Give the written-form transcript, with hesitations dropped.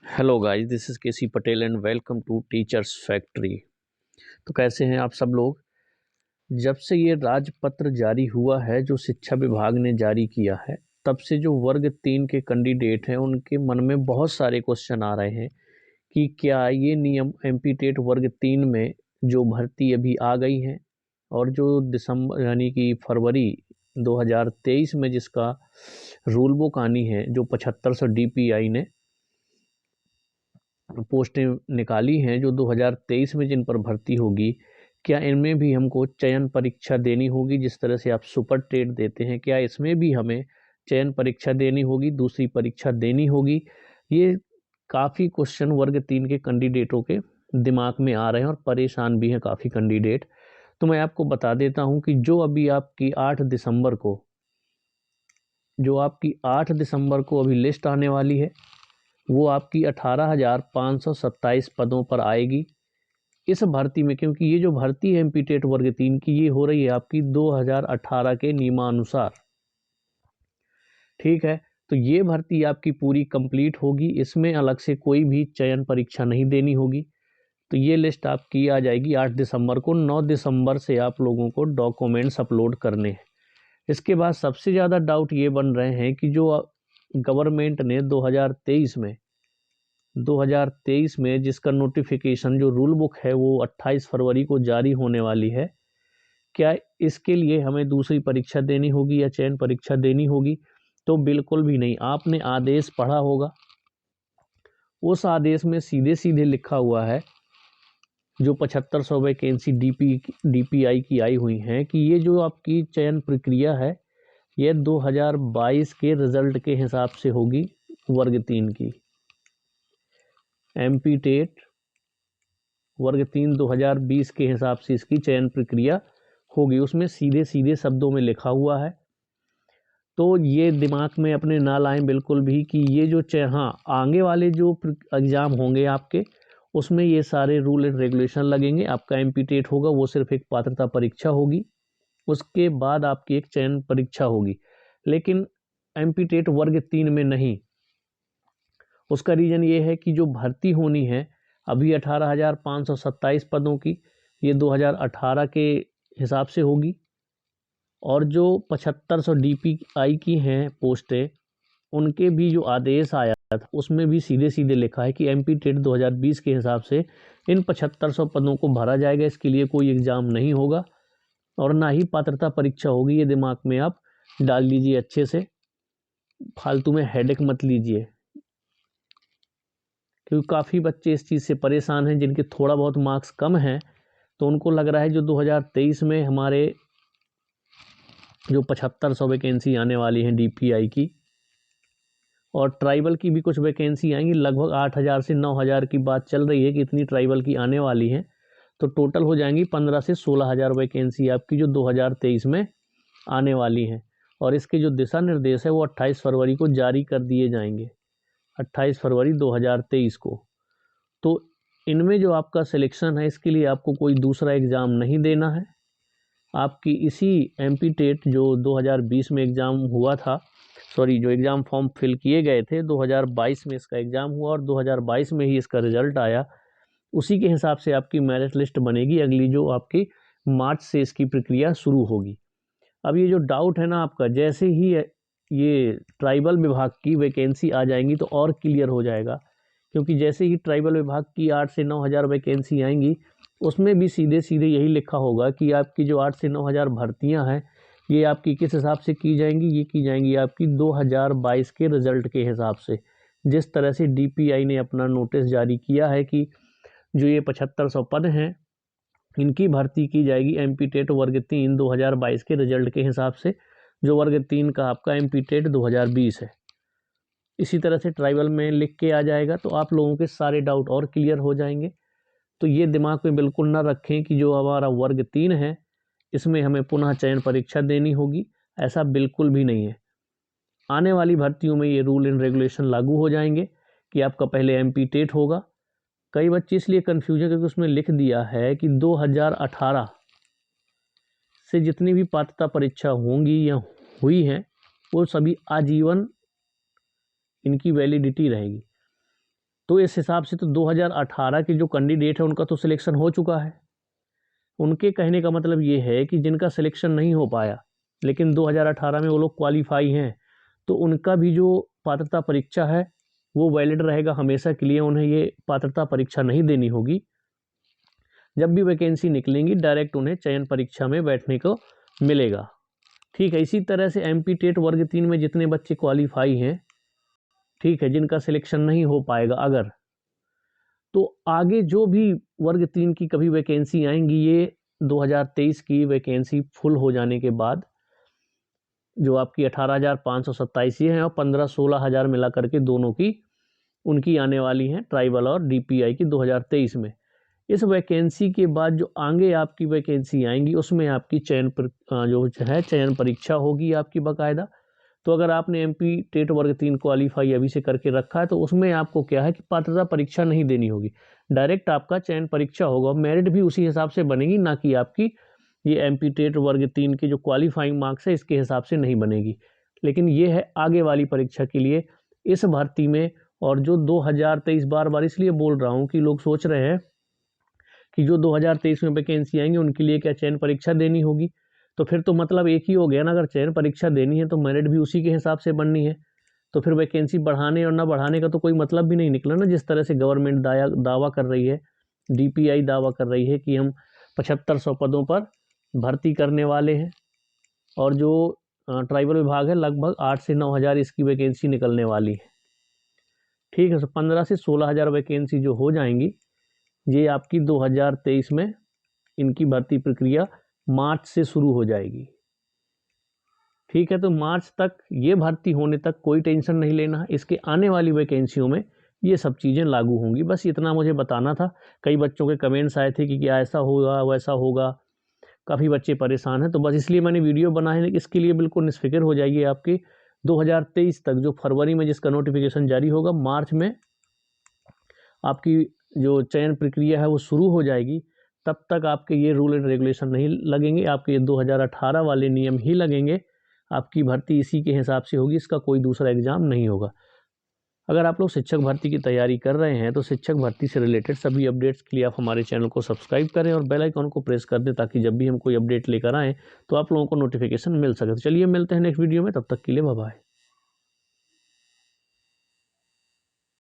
Hello guys, this is KC Patel and welcome to Teachers Factory. तो कैसे हैं आप सब लोग। जब से ये राजपत्र जारी हुआ है, जो शिक्षा विभाग ने जारी किया है, तब से जो वर्ग 3 के कैंडिडेट हैं उनके मन में बहुत सारे क्वेश्चन आ रहे हैं कि क्या ये नियम एमपी टेट वर्ग 3 में जो भर्ती अभी आ गई है और जो दिसंबर यानी कि फरवरी 2023 में जिसका रूल बुक आनी है, जो 7500 डीपीआई ने पोस्टें निकाली हैं, जो 2023 में जिन पर भर्ती होगी, क्या इनमें भी हमको चयन परीक्षा देनी होगी? जिस तरह से आप सुपर टेट देते हैं, क्या इसमें भी हमें चयन परीक्षा देनी होगी, दूसरी परीक्षा देनी होगी? ये काफ़ी क्वेश्चन वर्ग 3 के कैंडिडेटों के दिमाग में आ रहे हैं और परेशान भी हैं काफ़ी कैंडिडेट। तो मैं आपको बता देता हूं कि जो अभी आपकी 8 दिसंबर को अभी लिस्ट आने वाली है, वो आपकी 18,527 पदों पर आएगी इस भर्ती में। क्योंकि ये जो भर्ती है एमपी टेट वर्ग 3 की, ये हो रही है आपकी 2018 के नियमानुसार। ठीक है, तो ये भर्ती आपकी पूरी कंप्लीट होगी, इसमें अलग से कोई भी चयन परीक्षा नहीं देनी होगी। तो ये लिस्ट आपकी आ जाएगी 8 दिसंबर को। 9 दिसंबर से आप लोगों को डॉक्यूमेंट्स अपलोड करने हैं। इसके बाद सबसे ज़्यादा डाउट ये बन रहे हैं कि जो गवर्नमेंट ने 2023 में जिसका नोटिफिकेशन, जो रूल बुक है, वो 28 फरवरी को जारी होने वाली है, क्या इसके लिए हमें दूसरी परीक्षा देनी होगी या चयन परीक्षा देनी होगी? तो बिल्कुल भी नहीं। आपने आदेश पढ़ा होगा, उस आदेश में सीधे सीधे लिखा हुआ है, जो 7500 वैकेंसी डीपीआई की आई हुई हैं, कि ये जो आपकी चयन प्रक्रिया है, ये 2022 के रिजल्ट के हिसाब से होगी। वर्ग 3 की एमपी टेट वर्ग 3 2020 के हिसाब से इसकी चयन प्रक्रिया होगी। उसमें सीधे सीधे शब्दों में लिखा हुआ है। तो ये दिमाग में अपने ना लाएं बिल्कुल भी कि ये जो हाँ, आगे वाले जो एग्ज़ाम होंगे आपके, उसमें ये सारे रूल एंड रेगुलेशन लगेंगे। आपका एमपी टेट होगा, वो सिर्फ एक पात्रता परीक्षा होगी, उसके बाद आपकी एक चयन परीक्षा होगी। लेकिन एमपी टेट वर्ग 3 में नहीं। उसका रीज़न ये है कि जो भर्ती होनी है अभी 18,527 पदों की, ये 2018 के हिसाब से होगी। और जो 7500 डीपीआई की हैं पोस्टें, उनके भी जो आदेश आया था, उसमें भी सीधे सीधे लिखा है कि एमपी टेट 2020 के हिसाब से इन 7500 पदों को भरा जाएगा। इसके लिए कोई एग्ज़ाम नहीं होगा और ना ही पात्रता परीक्षा होगी। ये दिमाग में आप डाल लीजिए अच्छे से, फालतू में हेडेक मत लीजिए, क्योंकि काफ़ी बच्चे इस चीज़ से परेशान हैं जिनके थोड़ा बहुत मार्क्स कम हैं। तो उनको लग रहा है जो 2023 में हमारे जो 7500 वैकेंसी आने वाली हैं डीपीआई की, और ट्राइबल की भी कुछ वैकेंसी आएंगी, लगभग 8,000 से 9,000 की बात चल रही है कि इतनी ट्राइबल की आने वाली हैं। तो टोटल हो जाएंगी 15 से 16,000 वैकेंसी आपकी, जो 2023 में आने वाली हैं। और इसके जो दिशा निर्देश है वो 28 फरवरी को जारी कर दिए जाएंगे, 28 फरवरी 2023 को। तो इनमें जो आपका सिलेक्शन है, इसके लिए आपको कोई दूसरा एग्ज़ाम नहीं देना है। आपकी इसी एमपी टेट जो 2020 में एग्ज़ाम हुआ था, जो एग्ज़ाम फॉर्म फिल किए गए थे, 2022 में इसका एग्ज़ाम हुआ और 2022 में ही इसका रिज़ल्ट आया। उसी के हिसाब से आपकी मेरिट लिस्ट बनेगी अगली, जो आपकी मार्च से इसकी प्रक्रिया शुरू होगी। अब ये जो डाउट है ना आपका, जैसे ही ये ट्राइबल विभाग की वैकेंसी आ जाएंगी तो और क्लियर हो जाएगा। क्योंकि जैसे ही ट्राइबल विभाग की 8 से 9,000 वैकेंसी आएंगी, उसमें भी सीधे सीधे यही लिखा होगा कि आपकी जो 8 से 9,000 भर्तियां हैं, ये आपकी किस हिसाब से की जाएंगी? ये की जाएंगी आपकी 2022 के रिज़ल्ट के हिसाब से। जिस तरह से डीपीआई ने अपना नोटिस जारी किया है कि जो ये 7500 पद हैं, इनकी भर्ती की जाएगी एमपी टेट वर्ग 3 2022 के रिजल्ट के हिसाब से, जो वर्ग 3 का आपका एमपी टेट 2020 है। इसी तरह से ट्राइबल में लिख के आ जाएगा, तो आप लोगों के सारे डाउट और क्लियर हो जाएंगे। तो ये दिमाग में बिल्कुल ना रखें कि जो हमारा वर्ग 3 है, इसमें हमें पुनः चयन परीक्षा देनी होगी। ऐसा बिल्कुल भी नहीं है। आने वाली भर्तियों में ये रूल एंड रेगुलेशन लागू हो जाएंगे कि आपका पहले एमपी टेट होगा। कई बच्चे इसलिए कन्फ्यूज है क्योंकि उसमें लिख दिया है कि 2018 से जितनी भी पात्रता परीक्षा होंगी या हुई हैं, वो सभी आजीवन इनकी वैलिडिटी रहेगी। तो इस हिसाब से तो 2018 के जो कैंडिडेट है उनका तो सिलेक्शन हो चुका है। उनके कहने का मतलब ये है कि जिनका सिलेक्शन नहीं हो पाया लेकिन 2018 में वो लोग क्वालिफाई हैं, तो उनका भी जो पात्रता परीक्षा है वो वैलिड रहेगा हमेशा के लिए। उन्हें ये पात्रता परीक्षा नहीं देनी होगी। जब भी वैकेंसी निकलेंगी डायरेक्ट उन्हें चयन परीक्षा में बैठने को मिलेगा। ठीक है, इसी तरह से एमपी टेट वर्ग 3 में जितने बच्चे क्वालिफाई हैं, ठीक है, जिनका सिलेक्शन नहीं हो पाएगा अगर, तो आगे जो भी वर्ग 3 की कभी वैकेंसी आएंगी, ये 2023 की वैकेंसी फुल हो जाने के बाद जो आपकी 18,527 ये हैं और 15-16 हज़ार मिला करके दोनों की उनकी आने वाली हैं, ट्राइबल और डीपीआई की 2023 में। इस वैकेंसी के बाद जो आगे आपकी वैकेंसी आएंगी उसमें आपकी चयन परीक्षा होगी आपकी बाकायदा। तो अगर आपने एमपी टेट वर्ग 3 क्वालिफाई अभी से करके रखा है तो उसमें आपको क्या है कि पात्रता परीक्षा नहीं देनी होगी, डायरेक्ट आपका चयन परीक्षा होगा। मेरिट भी उसी हिसाब से बनेगी, ना कि आपकी ये एमपी टेट वर्ग 3 की जो क्वालिफाइंग मार्क्स है इसके हिसाब से नहीं बनेगी। लेकिन ये है आगे वाली परीक्षा के लिए। इस भर्ती में और जो 2023 बार इसलिए बोल रहा हूँ कि लोग सोच रहे हैं कि जो 2023 में वैकेंसी आएंगी उनके लिए क्या चयन परीक्षा देनी होगी, तो फिर तो मतलब एक ही हो गया ना। अगर चयन परीक्षा देनी है तो मेरिट भी उसी के हिसाब से बननी है, तो फिर वैकेंसी बढ़ाने और ना बढ़ाने का तो कोई मतलब भी नहीं निकला ना। जिस तरह से गवर्नमेंट दावा कर रही है, डीपीआई दावा कर रही है कि हम 7500 पदों पर भर्ती करने वाले हैं, और जो ट्राइबल विभाग है लगभग 8 से 9 हज़ार इसकी वैकेंसी निकलने वाली है। ठीक है, तो 15 से 16 हज़ार वैकेंसी जो हो जाएंगी ये आपकी 2023 में इनकी भर्ती प्रक्रिया मार्च से शुरू हो जाएगी। ठीक है, तो मार्च तक ये भर्ती होने तक कोई टेंशन नहीं लेना है। इसके आने वाली वैकेंसियों में ये सब चीज़ें लागू होंगी। बस इतना मुझे बताना था। कई बच्चों के कमेंट्स आए थे कि क्या ऐसा होगा वैसा होगा, काफ़ी बच्चे परेशान हैं, तो बस इसलिए मैंने वीडियो बनाया है। इसके लिए बिल्कुल निश्फिक्र हो जाइए। आपकी 2023 तक जो फरवरी में जिसका नोटिफिकेशन जारी होगा, मार्च में आपकी जो चयन प्रक्रिया है वो शुरू हो जाएगी। तब तक आपके ये रूल एंड रेगुलेशन नहीं लगेंगे, आपके ये 2018 वाले नियम ही लगेंगे। आपकी भर्ती इसी के हिसाब से होगी, इसका कोई दूसरा एग्ज़ाम नहीं होगा। अगर आप लोग शिक्षक भर्ती की तैयारी कर रहे हैं तो शिक्षक भर्ती से रिलेटेड सभी अपडेट्स के लिए आप हमारे चैनल को सब्सक्राइब करें और बेल आइकन को प्रेस कर दें, ताकि जब भी हम कोई अपडेट लेकर आएँ तो आप लोगों को नोटिफिकेशन मिल सके। तो चलिए मिलते हैं नेक्स्ट वीडियो में, तब तक के लिए बाय बाय।